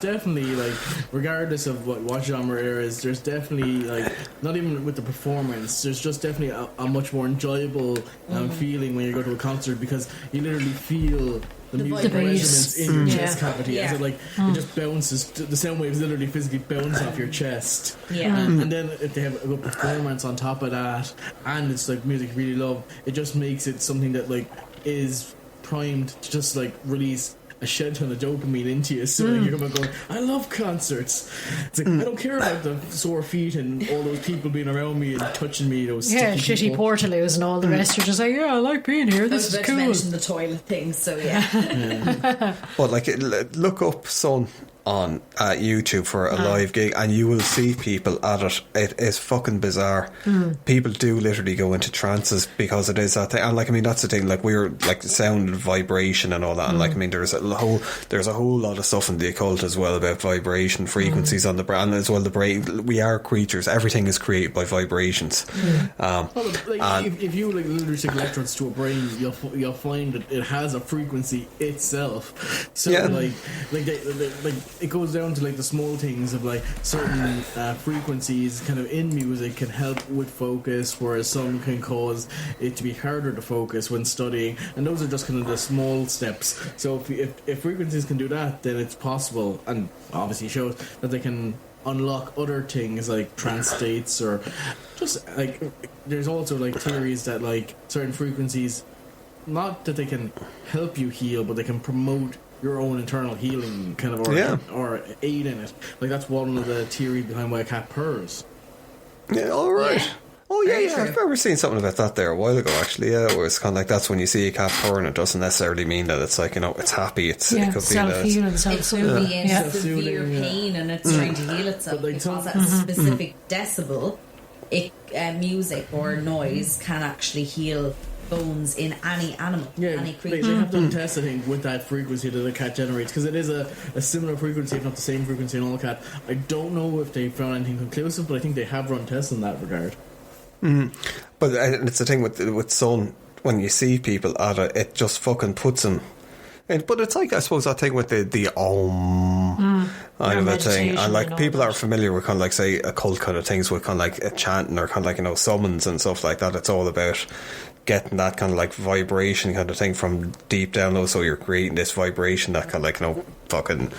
definitely, like, regardless of what genre it is, there's definitely, like, not even with the performance, there's just definitely a much more enjoyable feeling when you go to a concert, because you literally feel the music resonance in your chest cavity as it just bounces. The sound waves literally physically bounce off your chest. And then if they have a good performance on top of that, and it's like music you really love, it just makes it something that like is primed to just like release a shed ton of dopamine into you. So like, you're going, I love concerts. It's like, I don't care about the sore feet and all those people being around me and touching me, those shitty portaloos and all the rest. You're just like, yeah, I like being here, this is cool. I was about to mention the toilet thing, so yeah. But like, look up Son on YouTube for a live gig, and you will see people at it. It is fucking bizarre. People do literally go into trances because it is that thing. And like, I mean, that's the thing. Like, we're like sound, vibration, and all that. And like, I mean, there's a whole lot of stuff in the occult as well about vibration, frequencies on the brain as well. The brain. We are creatures. Everything is created by vibrations. If you like literally stick electrodes to a brain, you'll find that it has a frequency itself. So like it goes down to like the small things of like certain frequencies kind of in music can help with focus, whereas some can cause it to be harder to focus when studying, and those are just kind of the small steps. So if frequencies can do that, then it's possible, and obviously shows that they can unlock other things like trance states, or just like there's also like theories that like certain frequencies, not that they can help you heal, but they can promote your own internal healing kind of, or aid in it. Like that's one of the theories behind why a cat purrs. Yeah, alright. Oh yeah, I've ever seen something about that there a while ago actually, where it's kind of like that's when you see a cat purring, it doesn't necessarily mean that it's like, you know, it's happy, it could be self-healing, it could be in severe pain and it's trying to heal itself, like because at a specific decibel music or noise can actually heal bones in any animal, any creature. They have done tests, I think, with that frequency that a cat generates, because it is a similar frequency, if not the same frequency in all cat. I don't know if they found anything conclusive, but I think they have run tests in that regard. But it's the thing with Son, when you see people at it just fucking puts them. But it's like, I suppose, that thing with the kind of a thing, and like people that are familiar with kind of like, say, occult kind of things with kind of like a chanting or kind of like, you know, summons and stuff like that. It's all about getting that kind of like vibration kind of thing from deep down low, so you're creating this vibration that kind of like, you know, fucking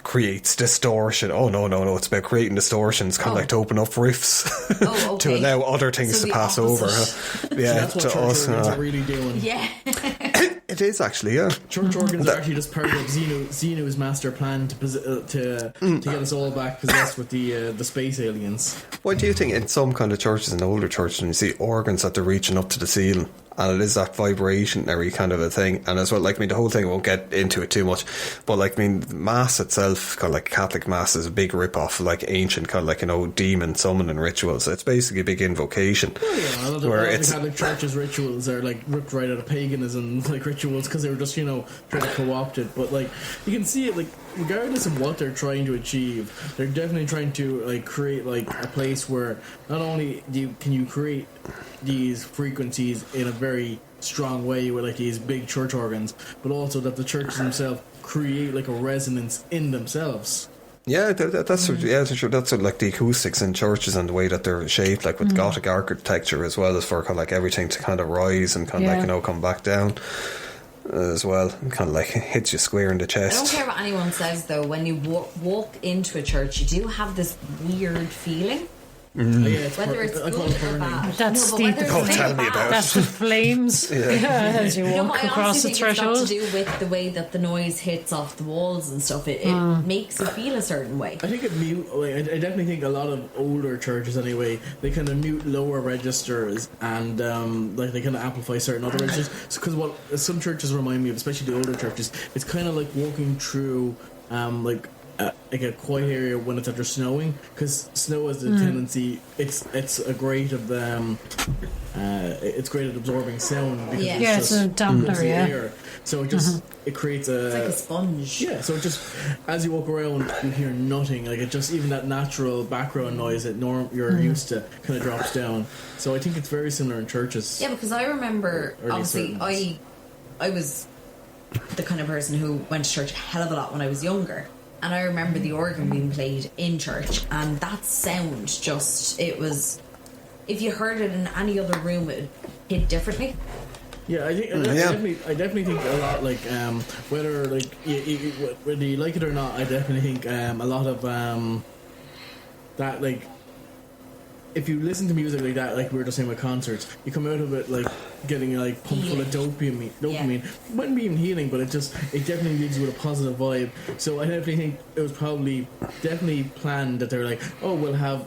creates distortion. No, it's about creating distortions, kind of like to open up rifts to allow other things to pass over. Yeah, so that's what church organs are really doing. Yeah. It is actually, yeah. Church organs are actually just part of Xenu's master plan to get us all back possessed with the space aliens. Why do you think in some kind of churches, in older churches, when you see organs that they're reaching up to the ceiling, and it is that vibrationary kind of a thing, and as well, like, I mean, the whole thing, I won't get into it too much, but like, I mean, Mass itself, kind of like Catholic Mass, is a big rip-off, like ancient kind of like, you know, demon summoning rituals. It's basically a big invocation. Oh yeah, a lot of the Catholic Church's rituals are like ripped right out of paganism, like rituals, because they were just, you know, trying to co-opt it. But like, you can see it, like, regardless of what they're trying to achieve, they're definitely trying to like create like a place where not only can you create these frequencies in a very strong way with like these big church organs, but also that the churches themselves create like a resonance in themselves. Yeah, that's like the acoustics in churches and the way that they're shaped, like with Gothic architecture as well, as for kind of like everything to kind of rise and kind of like, you know, come back down as well, kind of like hits you square in the chest. I don't care what anyone says though, when you walk into a church, you do have this weird feeling. Whether it's good or bad. That's tell me about that's the flames as you walk across the threshold. It's got to do with the way that the noise hits off the walls and stuff. It makes you feel a certain way. I think I definitely think a lot of older churches anyway, they kind of mute lower registers and like they kind of amplify certain other registers. Because what some churches remind me of, especially the older churches, it's kind of like walking through like a quiet area when it's after snowing, because snow has a tendency, it's great at absorbing sound, because it's a dampener, air. So it just it creates it's like a sponge. So it just, as you walk around, you hear nothing, like it just, even that natural background noise that you're used to kind of drops down. So I think it's very similar in churches. Yeah, because I remember obviously I was the kind of person who went to church a hell of a lot when I was younger. And I remember the organ being played in church, and that sound it was, if you heard it in any other room, it would hit differently. Yeah, I definitely think a lot, like, whether, like, whether you like it or not, I definitely think a lot of that, like, if you listen to music like that, like we were just saying with concerts, you come out of it like getting like pumped full of dopamine. It wouldn't be even healing, but it definitely leaves you with a positive vibe. So I definitely think it was definitely planned that they were like, oh, we'll have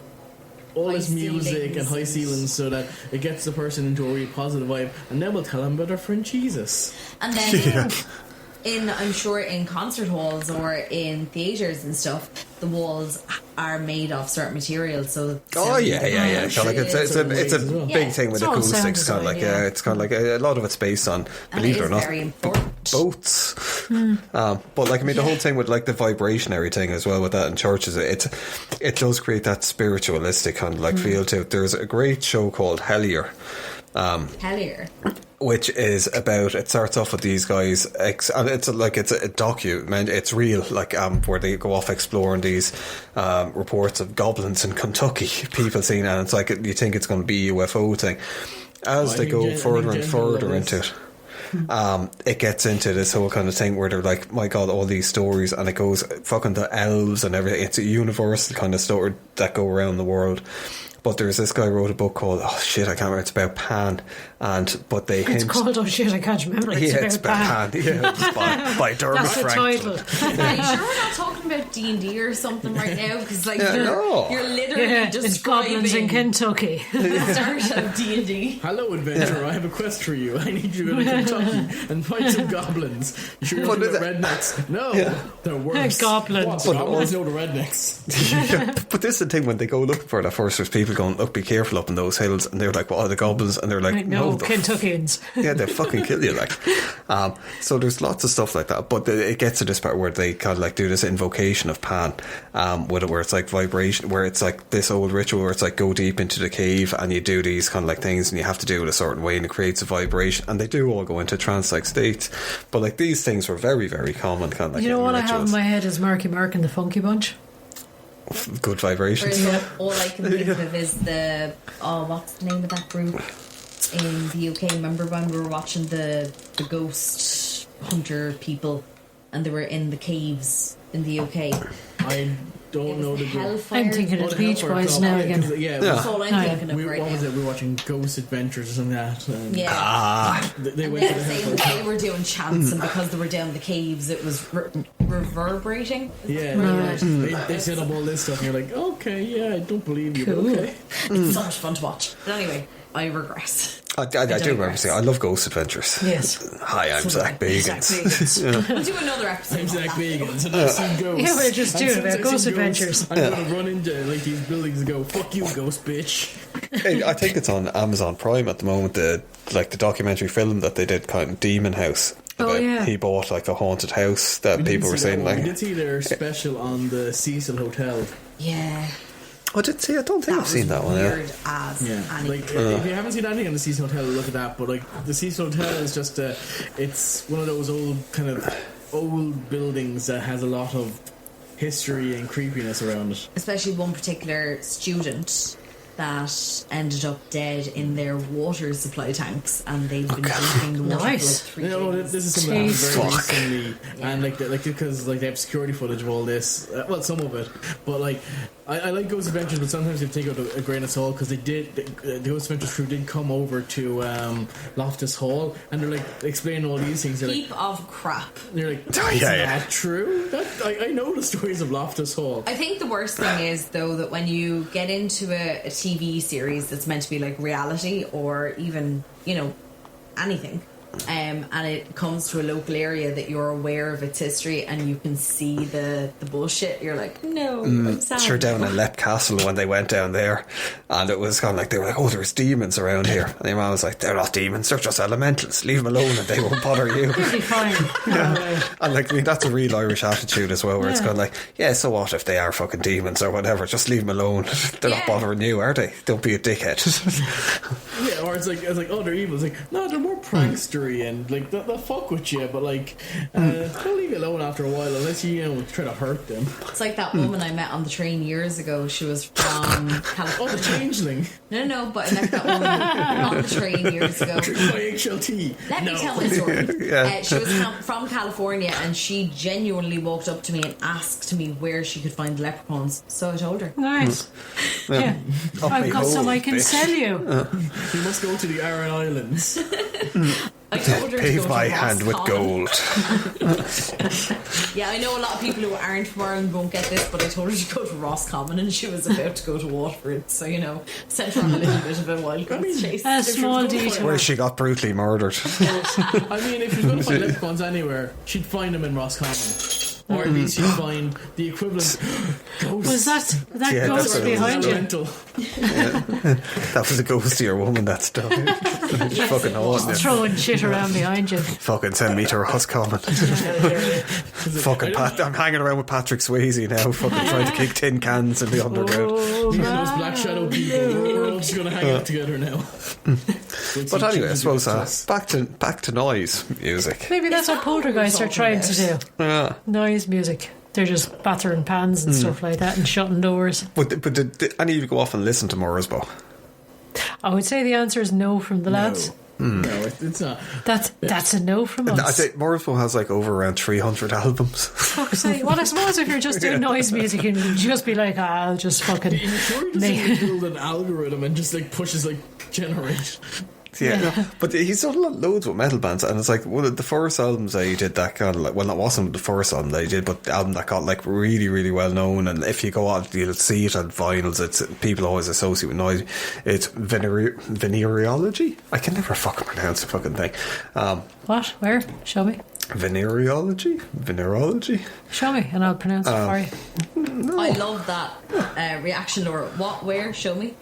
all this music and high ceilings so that it gets the person into a really positive vibe, and then we'll tell them about their friend Jesus. And then I'm sure in concert halls or in theatres and stuff, the walls are made of certain materials. So So like it's a big thing with acoustics. Kind of like it's kind of like a lot of it's based on, believe it or not, very important. boats. But like, I mean, the whole thing with like the vibrationary thing as well with that in churches, it does create that spiritualistic kind of like feel to it. There's a great show called Hellier. Which is about, it starts off with these guys, and it's a document, it's real, like where they go off exploring these reports of goblins in Kentucky, people seeing it, and it's like you think it's going to be a UFO thing. As they go further and further into it, it gets into this whole kind of thing where they're like, my god, all these stories, and it goes fucking to elves and everything. It's a universal kind of story that go around the world. But there's this guy who wrote a book called, I can't remember, it's about Pan, it's called, I can't remember, it's about Pan. It's by Dermot That's the title. Are you sure we're not talking about D&D or something right now? Because like you're literally just it's goblins in Kentucky. The start of D&D. Hello, adventurer, I have a quest for you. I need you to go to Kentucky and find some goblins. You sure you're talking about rednecks? No, they're worse. Goblins. Goblins know the rednecks. But this is the thing, when they go looking for it at first, there's people going, look, be careful up in those hills, and they're like, what are the goblins? And they're like, no, Kentuckians. Yeah, they fucking kill you, like. So there's lots of stuff like that, but it gets to this part where they kind of like do this invocation of Pan, with it, where it's like vibration, where it's like this old ritual where it's like go deep into the cave and you do these kind of like things and you have to do it a certain way and it creates a vibration, and they do all go into trance-like states. But like these things were very, very common, kind of like, you know what rituals. I have in my head is Marky Mark and the Funky Bunch. Good vibrations. All I can think of is what's the name of that group in the UK? Remember when we were watching the ghost hunter people and they were in the caves in the UK? I don't know the group. I'm thinking of the Beach Boys now again. That's all I'm thinking of right what was now. it? We were watching Ghost Adventures or something like that. They went to the saying they were doing chants, and because they were down the caves, it was reverberating. They set up all this stuff, and you're like, okay, yeah, I don't believe you, but okay. It's so much fun to watch. But anyway, I regress. I do remember saying, I love Ghost Adventures. Yes. Hi, I'm Zach Bagans. We'll do another episode. I'm Zach Bagans, and I've seen ghosts. Yeah, we're just doing about Ghost Adventures. I'm going to run into like these buildings and go, fuck you, ghost bitch. Hey, I think it's on Amazon Prime at the moment, the documentary film that they did, kind of Demon House. He bought like a haunted house that people were saying like. We did see their special on the Cecil Hotel. Yeah. I did see. I don't think I've seen that one. Weird as anything. Like if you haven't seen anything on the Cecil Hotel, look at that. But like the Cecil Hotel is just it's one of those old buildings that has a lot of history and creepiness around it. Especially one particular student that ended up dead in their water supply tanks, and they've been drinking the water for like 3 days. This is something that happened very recently, and because they have security footage of all this. Well, some of it, but like I like Ghost Adventures, but sometimes you take out a grain of salt, because the Ghost Adventures crew did come over to Loftus Hall, and they're like explaining all these things. Heap of crap. And you're like, that's not true. I know the stories of Loftus Hall. I think the worst thing is though that when you get into a TV series that's meant to be like reality or even anything, and it comes to a local area that you're aware of its history and you can see the bullshit, you're like, no, I'm sad. Sure, down in Lep Castle when they went down there, and it was kind of like they were like, oh, there's demons around here, and the man was like, they're not demons, they're just elementals, leave them alone and they won't bother you. They'll be fine. And like, I mean, that's a real Irish attitude as well, where it's kind of like, yeah, so what if they are fucking demons or whatever, just leave them alone. They're not bothering you, are they? Don't be a dickhead. Or it's like, oh, they're evil. It's like, no, they're more pranksters history and like they'll fuck with you, but like they'll leave you alone after a while unless you try to hurt them. It's like that woman I met on the train years ago. She was from California. Oh, the changeling. No, but I met that woman on the train years ago. Drink my eggshell tea. Let me tell my story. Yeah. She was from California, and she genuinely walked up to me and asked me where she could find the leprechauns. So I told her. Nice. Yeah. I've got some I can sell you. You must go to the Aran Islands. I told her to Pave go my to Ross hand with Common. gold. Yeah, I know a lot of people who aren't from Ireland won't get this, but I told her to go to Roscommon, and she was about to go to Waterford. So sent her on a little bit of a wild goose chase. A small detour. Where she got brutally murdered. I mean, if she was going to find leprechauns anywhere, she'd find them in Roscommon. Or at least you'd find the equivalent ghost. Was that Yeah, ghost that's behind you? Rental. That was a ghostier woman that's done. Fucking awesome. Throwing shit around behind you. Fucking send me to Roscommon. Fucking I'm hanging around with Patrick Swayze now, fucking trying to kick tin cans in the underground. Oh, You know, those black shadow people. We're all just going to hang out together now. But anyway, I suppose back to noise music. maybe that's what poltergeists are trying to do. Yeah. Noise music. They're just battering pans and stuff like that and shutting doors. But did any of you go off and listen to Morsbo? I would say the answer is no from the lads. No, it's not. That's a no from I us. think Morsbo has like over around 300 albums. Fuck's sake. Well, I suppose if you're just doing noise music, you'd just be like, I'll just fucking You sure he doesn't build an algorithm and just like pushes like generate? Yeah, no, but he's done loads with metal bands, and it's like one of the first albums that he did that kind of like, well, that wasn't the first album that he did, but the album that got like really, really well known. And if you go on, you'll see it on vinyls. It's people always associate with noise. It's venereology. I can never fucking pronounce the fucking thing. What? Where? Show me. Venereology. Show me, and I'll pronounce it for you. No. I love that reaction, Laura. What? Where? Show me.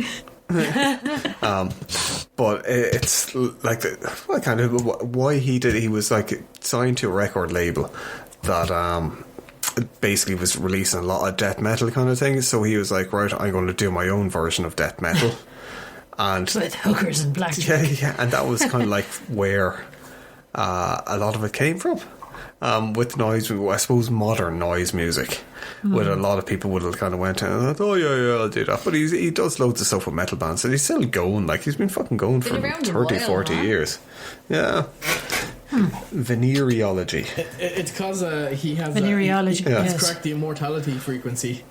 But it's like kind of why he did. He was like signed to a record label that basically was releasing a lot of death metal kind of things. So he was like, right, I'm going to do my own version of death metal, and With hookers and blackjack. yeah, and that was kind of like where a lot of it came from. With noise, I suppose modern noise music, with a lot of people would have kind of went and thought, oh yeah, I'll do that. But he does loads of stuff with metal bands, and he's still going. Like he's been fucking going for around a 30, while, 40 huh? years. Yeah. Venereology. It's because he has Venereology, He's yes. cracked the immortality frequency.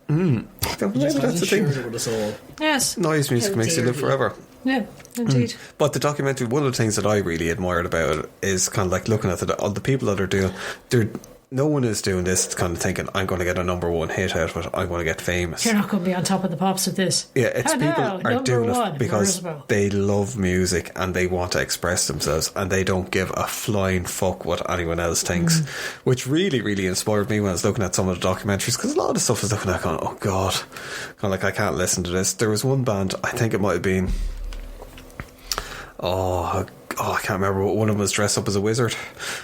Maybe He just that's the hasn't shared thing. it with us all. Yes. Noise music How makes you dare live he. forever. Yeah, indeed. But the documentary, one of the things that I really admired about it is kind of like looking at all the people that are doing. No one is doing this kind of thinking, I'm going to get a number one hit out of it, I'm going to get famous. You're not going to be on top of the pops with this. Yeah, it's Hello, people are number doing one, it because Morsbo. they love music and they want to express themselves, and they don't give a flying fuck what anyone else thinks, which really, really inspired me when I was looking at some of the documentaries, because a lot of the stuff I was looking at going, oh god, kind of like I can't listen to this. There was one band, I think it might have been I can't remember, but one of them was dressed up as a wizard.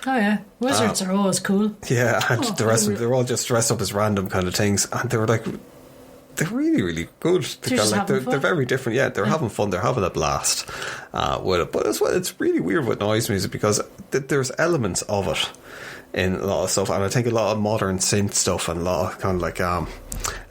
Oh yeah, wizards are always cool. Yeah, and the rest of them, they're all just dressed up as random kind of things, and they were like, they're really, really good. They're just having fun. They're very different. Yeah, they're having fun. They're having a blast with it. But it's really weird with noise music because there's elements of it in a lot of stuff, and I think a lot of modern synth stuff and a lot of kind of like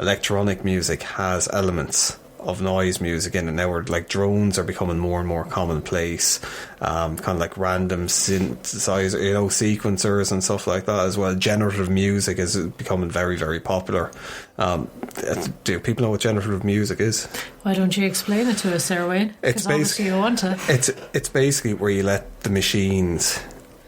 electronic music has elements of noise music in it now, where like drones are becoming more and more commonplace, kind of like random synthesizer, sequencers and stuff like that as well. Generative music is becoming very, very popular. Do people know what generative music is? Why don't you explain it to us, Sarah Wayne? Because obviously you want to. It's basically where you let the machines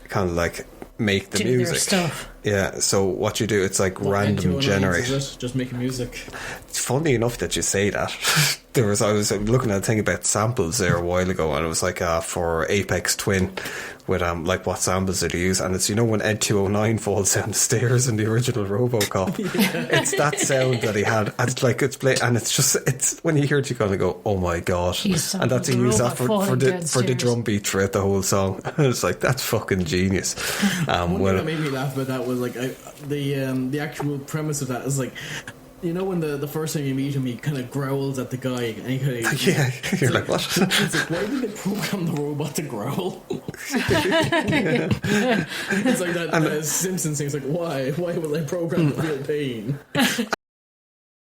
kind of like make the Do music their stuff. Yeah, so what you do, it's like What, random 209s, generate. is it? Just making music. It's funny enough that you say that. I was looking at a thing about samples there a while ago, and it was like for Apex Twin with like what samples did he use, and it's when Ed 209 falls down the stairs in the original RoboCop. It's that sound that he had, and it's like it's when you hear it, you kind of go, oh my god, and that's he used that for the drum beat throughout the whole song. And it's like, that's fucking genius. One thing that made me laugh about that was like the actual premise of that is like, you know when the first time you meet him, he kind of growls at the guy, and he kind of Yeah, you're like, what? It's like, why did they program the robot to growl? It's like that Simpsons thing. It's like, why? Why will they program the real pain?